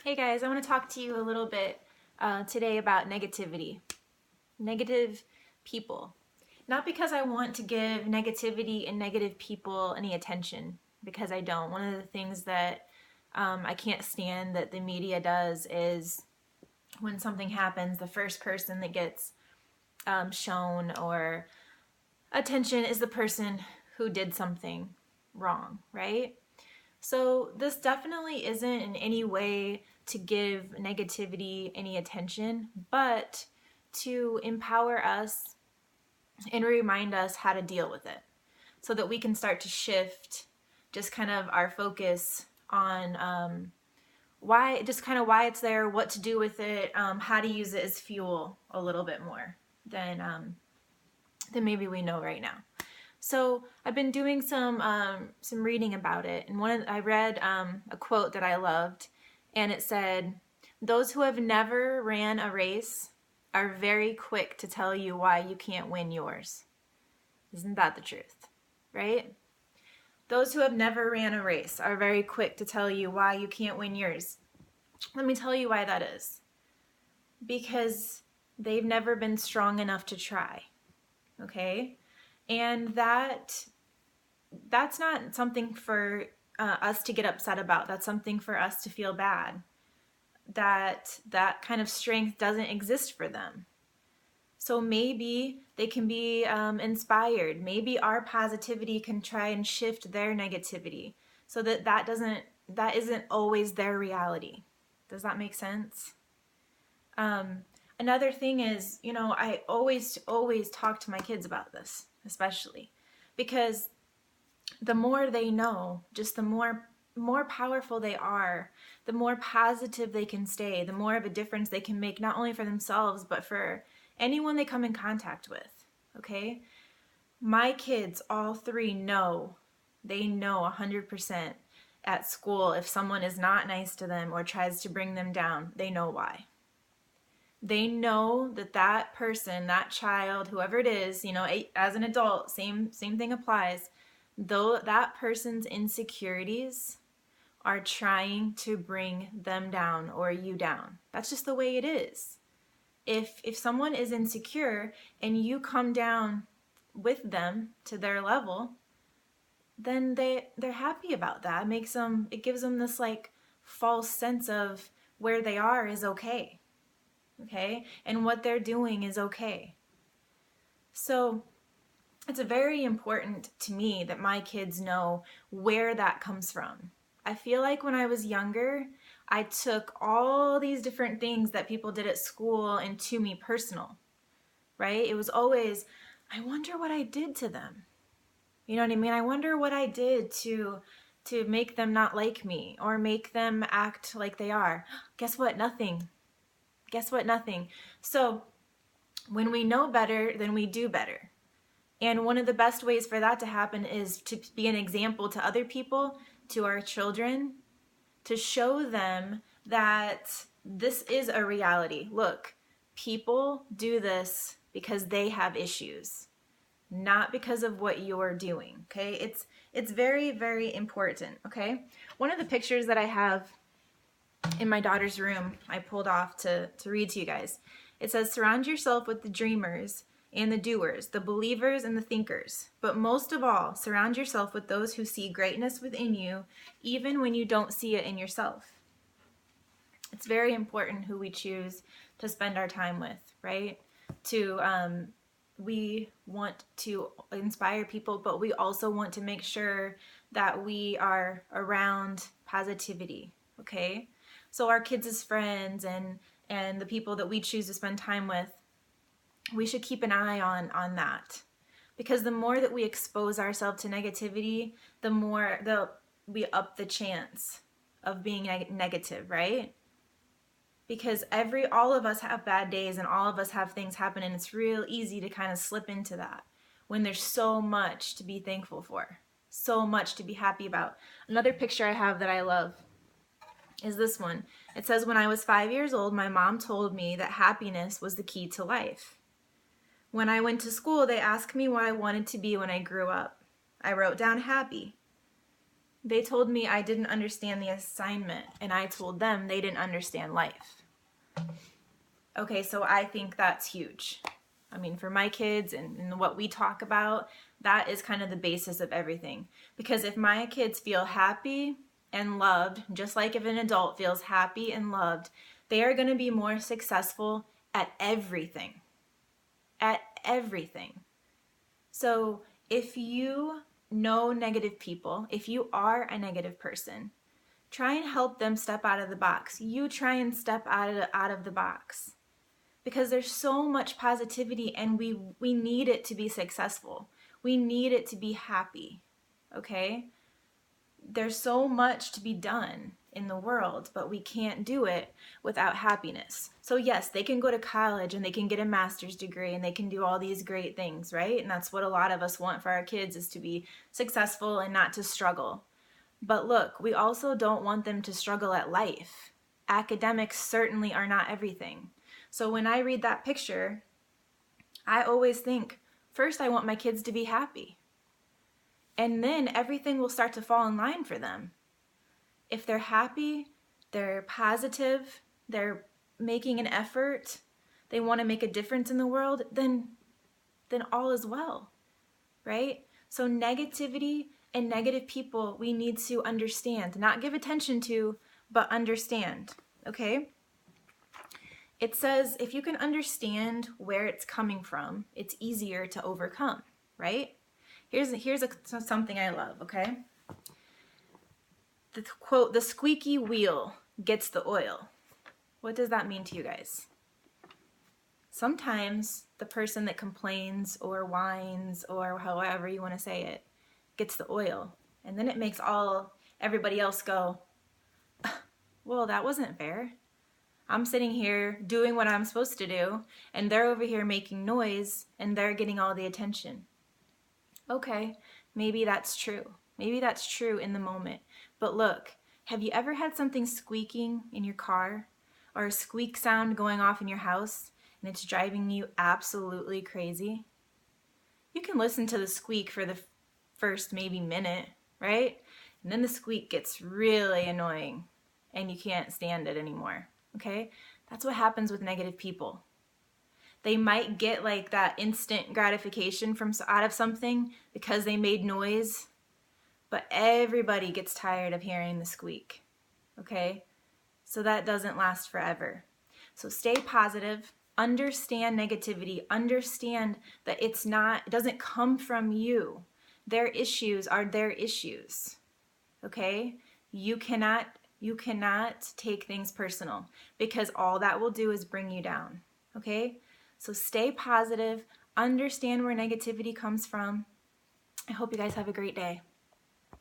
Hey guys, I want to talk to you a little bit today about negativity, negative people. Not because I want to give negativity and negative people any attention, because I don't. One of the things that I can't stand that the media does is when something happens, the first person that gets shown or attention is the person who did something wrong, right? So this definitely isn't in any way to give negativity any attention, but to empower us and remind us how to deal with it so that we can start to shift just kind of our focus on why it's there, what to do with it, how to use it as fuel a little bit more than maybe we know right now. So I've been doing some reading about it, and I read a quote that I loved, and it said, "Those who have never ran a race are very quick to tell you why you can't win yours." Isn't that the truth, right? Those who have never ran a race are very quick to tell you why you can't win yours. Let me tell you why that is. Because they've never been strong enough to try, okay? And that's not something for us to get upset about. That's something for us to feel bad. That kind of strength doesn't exist for them. So maybe they can be inspired. Maybe our positivity can try and shift their negativity so that isn't always their reality. Does that make sense? Another thing is, I always talk to my kids about this, especially because the more they know, just the more powerful they are, the more positive they can stay, the more of a difference they can make, not only for themselves, but for anyone they come in contact with, okay? My kids, all three they know 100% at school if someone is not nice to them or tries to bring them down, they know why. They know that person, that child, whoever it is, as an adult, same thing applies. Though that person's insecurities are trying to bring them down or you down. That's just the way it is. If someone is insecure and you come down with them to their level, then they're happy about that. It gives them this like false sense of where they are is okay. Okay? And what they're doing is okay. So it's very important to me that my kids know where that comes from. I feel like when I was younger, I took all these different things that people did at school and to me personal, right? It was always, I wonder what I did to them. You know what I mean? I wonder what I did to make them not like me or make them act like they are. Guess what? Nothing. Guess what? Nothing. So when we know better, then we do better. And one of the best ways for that to happen is to be an example to other people, to our children, to show them that this is a reality. Look, people do this because they have issues, not because of what you're doing, okay? It's very, very important, okay? One of the pictures that I have in my daughter's room, I pulled off to read to you guys. It says, "Surround yourself with the dreamers and the doers, the believers and the thinkers. But most of all, surround yourself with those who see greatness within you, even when you don't see it in yourself." It's very important who we choose to spend our time with, right? We want to inspire people, but we also want to make sure that we are around positivity, okay? So our kids as friends and the people that we choose to spend time with, we should keep an eye on that. Because the more that we expose ourselves to negativity, the more we up the chance of being negative, right? Because all of us have bad days and all of us have things happen, and it's real easy to kind of slip into that when there's so much to be thankful for, so much to be happy about. Another picture I have that I love is this one. It says, "When I was 5 years old, my mom told me that happiness was the key to life. When I went to school, they asked me what I wanted to be when I grew up. I wrote down happy. They told me I didn't understand the assignment, and I told them they didn't understand life. Okay, so I think that's huge. I mean, for my kids and what we talk about, that is kind of the basis of everything. Because if my kids feel happy and loved, just like if an adult feels happy and loved, they are going to be more successful at everything. At everything. So if you know negative people, if you are a negative person, try and help them step out of the box. You try and step out of the box. Because there's so much positivity, and we need it to be successful. We need it to be happy, okay? There's so much to be done in the world, but we can't do it without happiness. So yes, they can go to college and they can get a master's degree and they can do all these great things, right? And that's what a lot of us want for our kids, is to be successful and not to struggle. But look, we also don't want them to struggle at life. Academics certainly are not everything. So when I read that picture, I always think, first I want my kids to be happy. And then everything will start to fall in line for them. If they're happy, they're positive, they're making an effort, they want to make a difference in the world, then all is well, right? So negativity and negative people, we need to understand, not give attention to, but understand, okay? It says if you can understand where it's coming from, it's easier to overcome, right? Here's something I love, okay? The quote, "The squeaky wheel gets the oil." What does that mean to you guys? Sometimes the person that complains or whines, or however you want to say it, gets the oil. And then it makes everybody else go, well, that wasn't fair. I'm sitting here doing what I'm supposed to do, and they're over here making noise, and they're getting all the attention. Okay, maybe that's true. Maybe that's true in the moment. But look, have you ever had something squeaking in your car, or a squeak sound going off in your house, and it's driving you absolutely crazy? You can listen to the squeak for the first maybe minute, right? And then the squeak gets really annoying, and you can't stand it anymore. Okay? That's what happens with negative people. They might get like that instant gratification out of something because they made noise, but everybody gets tired of hearing the squeak. Okay? So that doesn't last forever. So stay positive, understand negativity, understand that it doesn't come from you. Their issues are their issues. Okay? You cannot take things personal, because all that will do is bring you down. Okay? So stay positive, understand where negativity comes from. I hope you guys have a great day.